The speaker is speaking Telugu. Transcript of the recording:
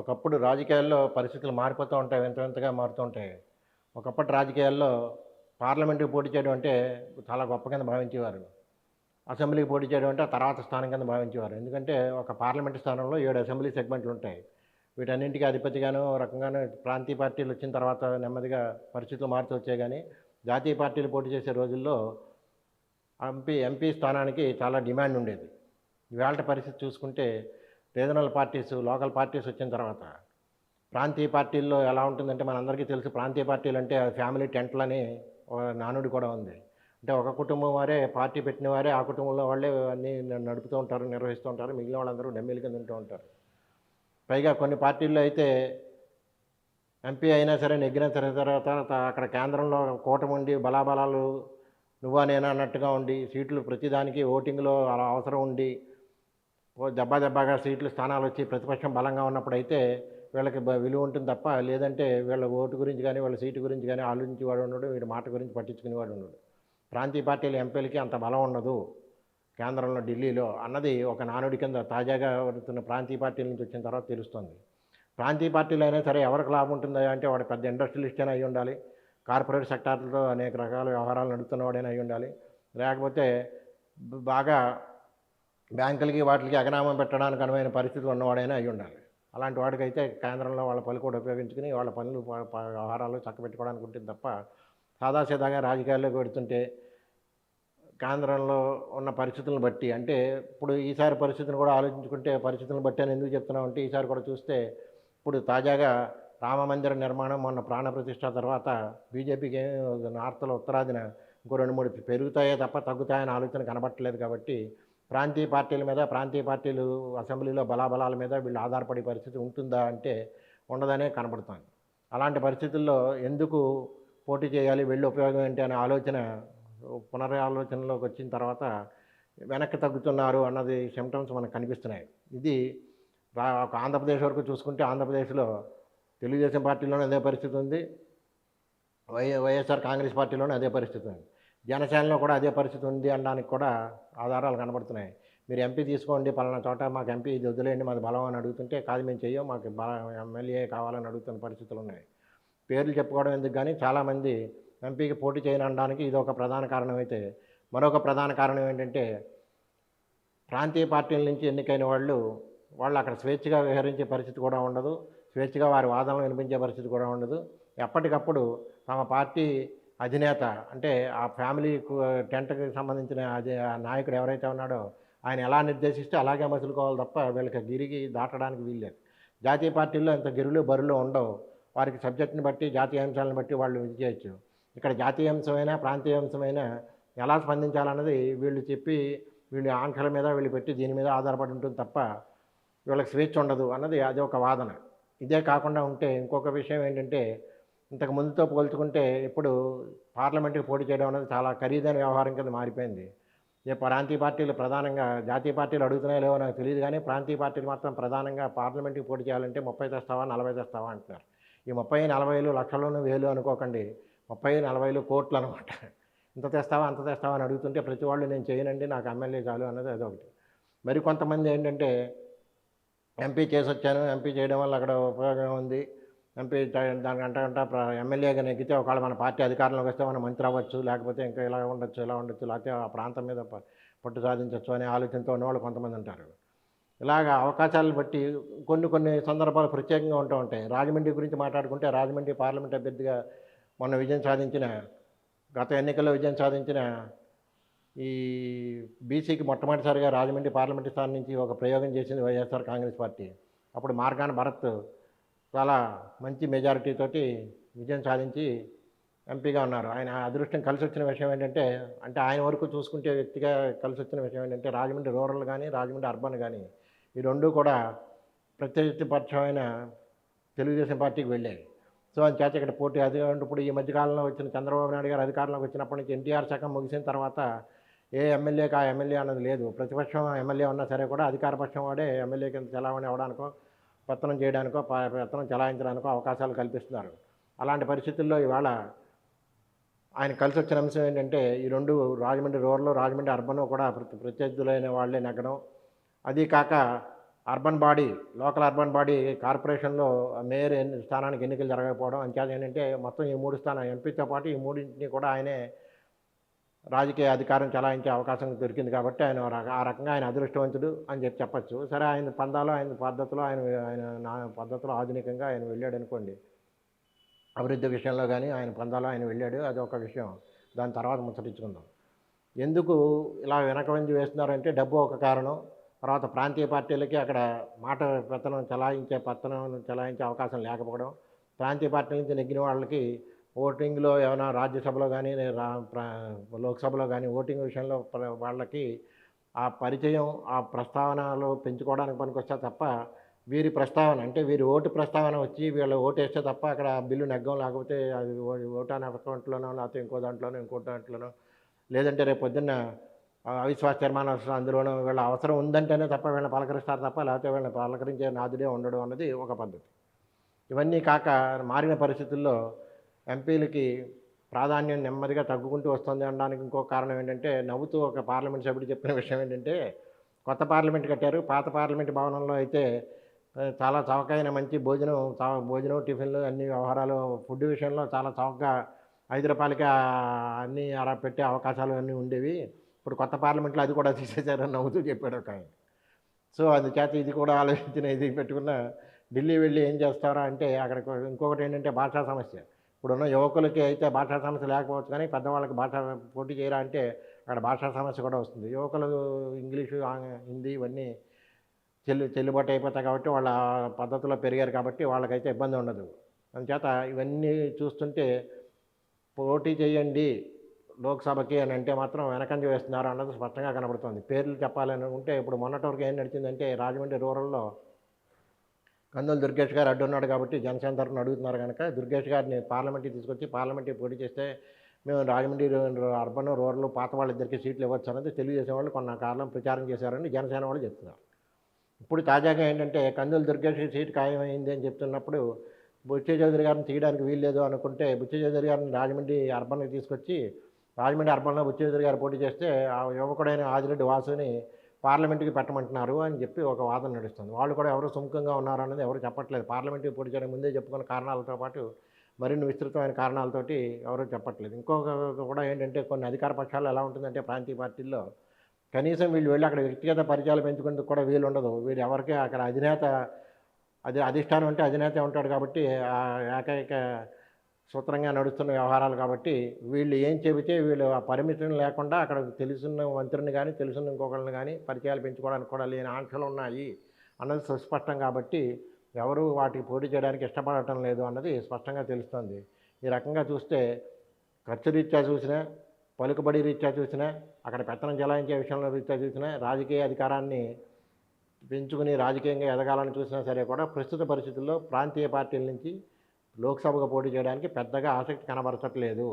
ఒకప్పుడు రాజకీయాల్లో పరిస్థితులు మారిపోతూ ఉంటాయి. వింత వింతగా మారుతూ ఉంటాయి. ఒకప్పటి రాజకీయాల్లో పార్లమెంట్‌కి పోటీ చేయడం అంటే చాలా గొప్ప కింద భావించేవారు. అసెంబ్లీకి పోటీ చేయడం అంటే ఆ తర్వాత స్థానం కింద భావించేవారు. ఎందుకంటే ఒక పార్లమెంట్ స్థానంలో 7 అసెంబ్లీ సెగ్మెంట్లుంటాయి. వీటన్నింటికి అధిపతిగాను, ఒక రకంగాను ప్రాంతీయ పార్టీలొచ్చిన తర్వాత నెమ్మదిగా పరిస్థితులు మారుతూ వచ్చాయి గానీ, జాతీయ పార్టీలు పోటీ చేసే రోజుల్లో ఎంపీ స్థానానికి చాలా డిమాండ్ ఉండేది. ఇవాల్టి పరిస్థితి చూసుకుంటే రీజనల్ పార్టీసు, లోకల్ పార్టీస్ వచ్చిన తర్వాత ప్రాంతీయ పార్టీల్లో ఎలా ఉంటుందంటే మనందరికీ తెలుసు ప్రాంతీయ పార్టీలంటే ఫ్యామిలీ టెంట్లని ఒక నానుడి కూడా ఉంది. అంటే ఒక కుటుంబం వారే పార్టీ పెట్టిన వారే ఆ కుటుంబంలో వాళ్ళే అన్నీ నడుపుతూ ఉంటారు, నిర్వహిస్తూ ఉంటారు. మిగిలిన వాళ్ళందరూ డమ్మీల కింద ఉంటూ ఉంటారు. పైగా కొన్ని పార్టీల్లో అయితే ఎంపీ అయినా సరే నెగ్గిన తర్వాత అక్కడ కేంద్రంలో కూటమి ఉండి బలాబలాలు నువ్వా నేనా అన్నట్టుగా ఉండి సీట్లు ప్రతిదానికి ఓటింగ్‌లో అలా అవసరం ఉండి ఓ దెబ్బగా సీట్లు స్థానాలొచ్చి ప్రతిపక్షం బలంగా ఉన్నప్పుడైతే వీళ్ళకి విలువ ఉంటుంది తప్ప, లేదంటే వీళ్ళ ఓటు గురించి గానీ, వాళ్ళ సీటు గురించి గానీ ఆలోచించేవాడు ఉండడు. వీడి మాట గురించి పట్టించుకునేవాడు ఉండడు. ప్రాంతీయ పార్టీల ఎంపీలకి అంత బలం ఉండదు కేంద్రంలో, ఢిల్లీలో అన్నది ఒక నానుడి కింద తాజాగా వస్తున్న ప్రాంతీయ పార్టీల నుంచి వచ్చిన తర్వాత తెలుస్తుంది. ప్రాంతీయ పార్టీలైనా సరే ఎవరికి లాభం ఉంటుందా అంటే వాడు పెద్ద ఇండస్ట్రియలిస్ట్ అయినా అయ్యుండాలి. కార్పొరేట్ సెక్టార్‌లతో అనేక రకాల వ్యవహారాలు నడుపుతున్నవాడైనా అయ్యుండాలి. లేకపోతే బాగా బ్యాంకులకి వాటికి ఎగనామం పెట్టడానికి అనువైన పరిస్థితులు ఉన్నవాడైనా అయ్యుండాలి. అలాంటి వాడికైతే కేంద్రంలో వాళ్ళ పలుకుబడి ఉపయోగించుకుని వాళ్ళ పనులు వ్యవహారాలు చక్కబెట్టుకోవడానికి ఉంటుంది తప్ప, సాదాసీదాగా రాజకీయాల్లోకి వెడుతుంటే కేంద్రంలో ఉన్న పరిస్థితులను బట్టి అంటే ఇప్పుడు ఈసారి పరిస్థితిని కూడా ఆలోచించుకుంటే పరిస్థితులను బట్టి అని ఎందుకు చెప్తున్నామంటే ఈసారి కూడా చూస్తే ఇప్పుడు తాజాగా రామమందిర నిర్మాణం మొన్న ప్రాణప్రతిష్ఠ తర్వాత బీజేపీకి నార్త్‌లో ఉత్తరాదిన ఇంకో 2, 3 పెరుగుతాయే తప్ప తగ్గుతాయనే ఆలోచన కనబడట్లేదు కాబట్టి ప్రాంతీయ పార్టీల మీద, ప్రాంతీయ పార్టీలు అసెంబ్లీలో బలాబలాల మీద వీళ్ళు ఆధారపడే పరిస్థితి ఉంటుందా అంటే ఉండదనే కనబడుతోంది. అలాంటి పరిస్థితుల్లో ఎందుకు పోటీ చేయాలి? వెళ్ళి ఉపయోగం ఏంటి అనే ఆలోచన పునరాలోచనలోకి వచ్చిన తర్వాత వెనక్కి తగ్గుతున్నారు అన్నది సిమ్టమ్స్ మనకు కనిపిస్తున్నాయి. ఇది ఒక ఆంధ్రప్రదేశ్ వరకు చూసుకుంటే ఆంధ్రప్రదేశ్‌లో తెలుగుదేశం పార్టీలోనే అదే పరిస్థితి ఉంది. వైఎస్ఆర్ కాంగ్రెస్ పార్టీలోనే అదే పరిస్థితి ఉంది. జనసేనలో కూడా అదే పరిస్థితి ఉంది అనడానికి కూడా ఆధారాలు కనబడుతున్నాయి. మీరు ఎంపీ తీసుకోండి పలానా చోట మాకు ఎంపీ ఇది వదిలేయండి మాది బలం అని అడుగుతుంటే కాదు మేము చెయ్యం మాకు ఎమ్మెల్యే కావాలని అడుగుతున్న పరిస్థితులు ఉన్నాయి. పేర్లు చెప్పుకోవడం ఎందుకు గానీ చాలామంది ఎంపీకి పోటీ చేయననడానికి ఇది ఒక ప్రధాన కారణం అయితే, మరొక ప్రధాన కారణం ఏంటంటే ప్రాంతీయ పార్టీల నుంచి ఎన్నికైన వాళ్ళు అక్కడ స్వేచ్ఛగా విహరించే పరిస్థితి కూడా ఉండదు. స్వేచ్ఛగా వారి వాదనలు వినిపించే పరిస్థితి కూడా ఉండదు. ఎప్పటికప్పుడు తమ పార్టీ అధినేత అంటే ఆ ఫ్యామిలీ టెంట్‌కి సంబంధించిన ఆ నాయకుడు ఎవరైతే ఉన్నాడో ఆయన ఎలా నిర్దేశిస్తే అలాగే మసులుకోవాలి తప్ప వీళ్ళకి గిరికి దాటడానికి వీల్లేదు. జాతీయ పార్టీల్లో ఇంత గిరులు, బరులు ఉండవు. వారికి సబ్జెక్ట్‌ని బట్టి, జాతీయ అంశాలను బట్టి వాళ్ళు ఇది చేయొచ్చు. ఇక్కడ జాతీయ అంశమైనా, ప్రాంతీయ అంశమైనా ఎలా స్పందించాలన్నది వీళ్ళు చెప్పి, వీళ్ళ ఆంక్షల మీద వీళ్ళు పెట్టి దీని మీద ఆధారపడి ఉంటుంది తప్ప వీళ్ళకి స్వేచ్ఛ ఉండదు అన్నది అది ఒక వాదన. ఇదే కాకుండా ఉంటే ఇంకొక విషయం ఏంటంటే ఇంతకు ముందుతో పోల్చుకుంటే ఇప్పుడు పార్లమెంట్‌కి పోటీ చేయడం అనేది చాలా ఖరీదైన వ్యవహారం కింద మారిపోయింది. ప్రాంతీయ పార్టీలు ప్రధానంగా జాతీయ పార్టీలు అడుగుతున్నాయో లేవో నాకు తెలీదు గానీ, ప్రాంతీయ పార్టీలు మాత్రం ప్రధానంగా పార్లమెంట్‌కి పోటీ చేయాలంటే 30 తెస్తావా, 40 తెస్తావా అంటున్నారు. ఈ 30, 40లు లక్షల్లోనూ, వేలు అనుకోకండి. 30, 40లు కోట్లనమాట. ఇంత తెస్తావా, అంత తెస్తావా అని అడుగుతుంటే ప్రతి వాళ్ళు నేను చేయనండి నాకు ఎమ్మెల్యే చాలు అన్నది అదొకటి. మరి కొంతమంది ఏంటంటే ఎంపీ చేసొచ్చాను, ఎంపీ చేయడం వల్ల అక్కడ ఉపయోగం ఉంది. ఎంపీ దానికంట ఎమ్మెల్యేగా నెగ్గితే ఒకవేళ మన పార్టీ అధికారంలోకి వస్తే మనం మంత్రి అవ్వచ్చు, లేకపోతే ఇంకా ఇలా ఉండొచ్చు, లేకపోతే ఆ ప్రాంతం మీద పట్టు సాధించొచ్చు అనే ఆలోచనతో ఉన్నవాళ్ళు కొంతమంది ఉంటారు. ఇలాగ అవకాశాలను బట్టి కొన్ని సందర్భాలు ప్రత్యేకంగా ఉంటూ ఉంటాయి. రాజమండ్రి గురించి మాట్లాడుకుంటే రాజమండ్రి పార్లమెంట్ అభ్యర్థిగా మొన్న విజయం సాధించిన, గత ఎన్నికల్లో విజయం సాధించిన ఈ బీసీకి మొట్టమొదటిసారిగా రాజమండ్రి పార్లమెంటు స్థానం నుంచి ఒక ప్రయోగం చేసింది వైఎస్ఆర్ కాంగ్రెస్ పార్టీ. అప్పుడు మార్గాన భరత్ చాలా మంచి మెజారిటీతోటి విజయం సాధించి ఎంపీగా ఉన్నారు. ఆయన అదృష్టం కలిసొచ్చిన విషయం ఏంటంటే, అంటే ఆయన వరకు చూసుకుంటే వ్యక్తిగా కలిసొచ్చిన విషయం ఏంటంటే రాజమండ్రి రూరల్ గానీ, రాజమండ్రి అర్బన్ గానీ ఈ 2 కూడా ప్రత్యర్థిపక్షమైన తెలుగుదేశం పార్టీకి వెళ్ళాయి. సో అందుచేత ఇక్కడ పోటీ అది ఇప్పుడు ఈ మధ్య కాలంలో వచ్చిన చంద్రబాబు నాయుడు గారు అధికారంలోకి వచ్చినప్పటి నుంచి ఎన్టీఆర్ శకం ముగిసిన తర్వాత ఏ ఎమ్మెల్యేకి ఆ ఎమ్మెల్యే అన్నది లేదు. ప్రతిపక్షం ఎమ్మెల్యే ఉన్నా సరే కూడా అధికార పక్షం వాడే ఎమ్మెల్యే కింద చలామణి అవ్వడానికో, పెత్తనం చేయడానికో, పెత్తనం చలాయించడానికో అవకాశాలు కల్పిస్తున్నారు. అలాంటి పరిస్థితుల్లో ఇవాళ ఆయన కలిసొచ్చిన అంశం ఏంటంటే ఈ 2 రాజమండ్రి రూరల్, రాజమండ్రి అర్బన్ కూడా ప్రత్యర్థులైన వాళ్ళే నెగ్గడం. అదీ కాక urban body, local urban body కార్పొరేషన్‌లో మేయర్ స్థానానికి ఎన్నికలు జరగకపోవడం అంచేత ఏంటంటే మొత్తం ఈ 3 స్థానాలు ఎంపీతో పాటు ఈ మూడింటిని కూడా ఆయనే రాజకీయ అధికారం చలాయించే అవకాశం దొరికింది కాబట్టి ఆయన ఆ రకంగా ఆయన అదృష్టవంతుడు అని చెప్పచ్చు. సరే ఆయన పందాలో, ఆయన పద్ధతిలో ఆయన ఆయన నా పద్ధతిలో ఆధునికంగా ఆయన వెళ్ళాడనుకోండి. అభివృద్ధి విషయంలో గానీ ఆయన పందాలో ఆయన వెళ్ళాడు. అదొక విషయం. దాని తర్వాత ముచ్చటించుకుందాం. ఎందుకు ఇలా వెనక వెంజి వేస్తున్నారంటే డబ్బు ఒక కారణం. తర్వాత ప్రాంతీయ పార్టీలకి అక్కడ మాట పత్తనం చలాయించే అవకాశం లేకపోవడం. ప్రాంతీయ పార్టీల నుంచి నెగ్గిన వాళ్ళకి ఓటింగ్‌లో ఏమైనా రాజ్యసభలో గానీ, లోక్‌సభలో గానీ ఓటింగ్ విషయంలో వాళ్ళకి ఆ పరిచయం, ఆ ప్రస్తావనలు పెంచుకోవడానికి పనికొస్తాయి తప్ప, వీరి ప్రస్తావన అంటే వీరి ఓటు ప్రస్తావన వచ్చి వీళ్ళు ఓటేస్తే తప్ప అక్కడ బిల్లు నెగ్గం. లేకపోతే అది ఓటాన్ అకౌంట్‌లోనో లేకపోతే ఇంకో దాంట్లోనో, ఇంకో దాంట్లోనో లేదంటే రేపు పొద్దున్న అవిశ్వాస తీర్మానం వస్తుంది అందులోనూ వీళ్ళ అవసరం ఉందంటేనే తప్ప వీళ్ళని పలకరిస్తారు తప్ప లేకపోతే వీళ్ళని పలకరించే నాదుడే ఉండడం అన్నది ఒక పద్ధతి. ఇవన్నీ కాక మారిన పరిస్థితుల్లో ఎంపీలకి ప్రాధాన్యం నెమ్మదిగా తగ్గుకుంటూ వస్తుంది అనడానికి ఇంకో కారణం ఏంటంటే, నవ్వుతూ ఒక పార్లమెంట్ సభ్యుడు చెప్పిన విషయం ఏంటంటే, కొత్త పార్లమెంట్ కట్టారు. పాత పార్లమెంట్ భవనంలో అయితే చాలా చవకైన మంచి భోజనం, టిఫిన్‌లు అన్ని వ్యవహారాలు ఫుడ్ విషయంలో చాలా చవకగా రూ. 5కే అన్నీ అలా పెట్టే అవకాశాలు అన్నీ ఉండేవి. ఇప్పుడు కొత్త పార్లమెంట్‌లో అది కూడా తీసేశారని నవ్వుతూ చెప్పాడు ఒకాయన. సో, అందుచేత ఇది కూడా ఆలోచించిన ఇది పెట్టుకున్న ఢిల్లీ వెళ్ళి ఏం చేస్తారా అంటే అక్కడ ఇంకొకటేంటంటే భాషా సమస్య. ఇప్పుడున్న యువకులకి అయితే భాషా సమస్య లేకపోవచ్చు కానీ పెద్దవాళ్ళకి పోటీ చేయరా అంటే అక్కడ భాషా సమస్య కూడా వస్తుంది. యువకులు ఇంగ్లీషు, హిందీ ఇవన్నీ చెల్లుబాటు అయిపోతాయి కాబట్టి వాళ్ళ పద్ధతిలో పెరిగారు కాబట్టి వాళ్ళకైతే ఇబ్బంది ఉండదు. అందుచేత ఇవన్నీ చూస్తుంటే పోటీ చేయండి లోక్‌సభకి అని అంటే మాత్రం వెనకంజ వేస్తున్నారు అన్నది స్పష్టంగా కనబడుతుంది. పేర్లు చెప్పాలనుకుంటే ఇప్పుడు మొన్నటి వరకు ఏం నడిచిందంటే రాజమండ్రి రూరల్‌లో కందుల దుర్గేష్ గారు అడ్డున్నాడు కాబట్టి జనసేన తరఫున అడుగుతున్నారు కనుక దుర్గేష్ గారిని పార్లమెంట్‌కి తీసుకొచ్చి పార్లమెంట్‌కి పోటీ చేస్తే మేము రాజమండ్రి అర్బన్, రూరల్ పాత వాళ్ళిద్దరికీ సీట్లు ఇవ్వచ్చు అన్నది తెలుగుదేశం వాళ్ళు కొన్న కాలం ప్రచారం చేశారని జనసేన వాళ్ళు చెప్తున్నారు. ఇప్పుడు తాజాగా ఏంటంటే కందుల దుర్గేష్‌కి సీటు ఖాయమైంది అని చెప్తున్నప్పుడు బుచ్చే చౌదరి గారిని తీయడానికి వీల్లేదు అనుకుంటే బుచ్చే చౌదరి గారిని రాజమండ్రి అర్బన్‌కి తీసుకొచ్చి రాజమండ్రి అర్బన్‌లో బుచ్చే చౌదరి గారు పోటీ చేస్తే ఆ యువకుడైన ఆదిరెడ్డి వాసుని పార్లమెంట్‌కి పెట్టమంటున్నారు అని చెప్పి ఒక వాదన నడుస్తుంది. వాళ్ళు కూడా ఎవరు సుముఖంగా ఉన్నారన్నది ఎవరు చెప్పట్లేదు. పార్లమెంట్‌కి పోటీ చేయడానికి ముందే చెప్పుకున్న కారణాలతో పాటు మరిన్ని విస్తృతమైన కారణాలతోటి ఎవరు చెప్పట్లేదు. ఇంకొక కూడా ఏంటంటే కొన్ని అధికార పక్షాల్లో ఎలా ఉంటుందంటే ప్రాంతీయ పార్టీల్లో కనీసం వీళ్ళు వెళ్ళి అక్కడ వ్యక్తిగత పరిచయాలు పెంచుకునేందుకు కూడా వీలుండదు. వీళ్ళు ఎవరికీ అక్కడ అధిష్టానం అంటే అధినేతే ఉంటాడు కాబట్టి ఏకైక సూత్రంగా నడుస్తున్న వ్యవహారాలు కాబట్టి వీళ్ళు ఏం చెబితే వీళ్ళు ఆ పరిమితులు లేకుండా అక్కడ తెలుసున్న మంత్రిని కానీ తెలుసున్న ఇంకొకరిని కానీ పరిచయాలు పెంచుకోవడానికి కూడా లేని ఆంక్షలు ఉన్నాయి అన్నది సుస్పష్టం కాబట్టి ఎవరు వాటికి పోటీ చేయడానికి ఇష్టపడటం లేదు అన్నది స్పష్టంగా తెలుస్తుంది. ఈ రకంగా చూస్తే ఖర్చు రీత్యా చూసినా, పలుకుబడి రీత్యా చూసినా, అక్కడ పెత్తనం చెలాయించే విషయంలో రీత్యా చూసినా, రాజకీయ అధికారాన్ని పెంచుకుని రాజకీయంగా ఎదగాలని చూసినా సరే కూడా ప్రస్తుత పరిస్థితుల్లో ప్రాంతీయ పార్టీల నుంచి లోక్సభకు పోటీ చేయడానికి పెద్దగా ఆసక్తి కనబరచట్లేదు.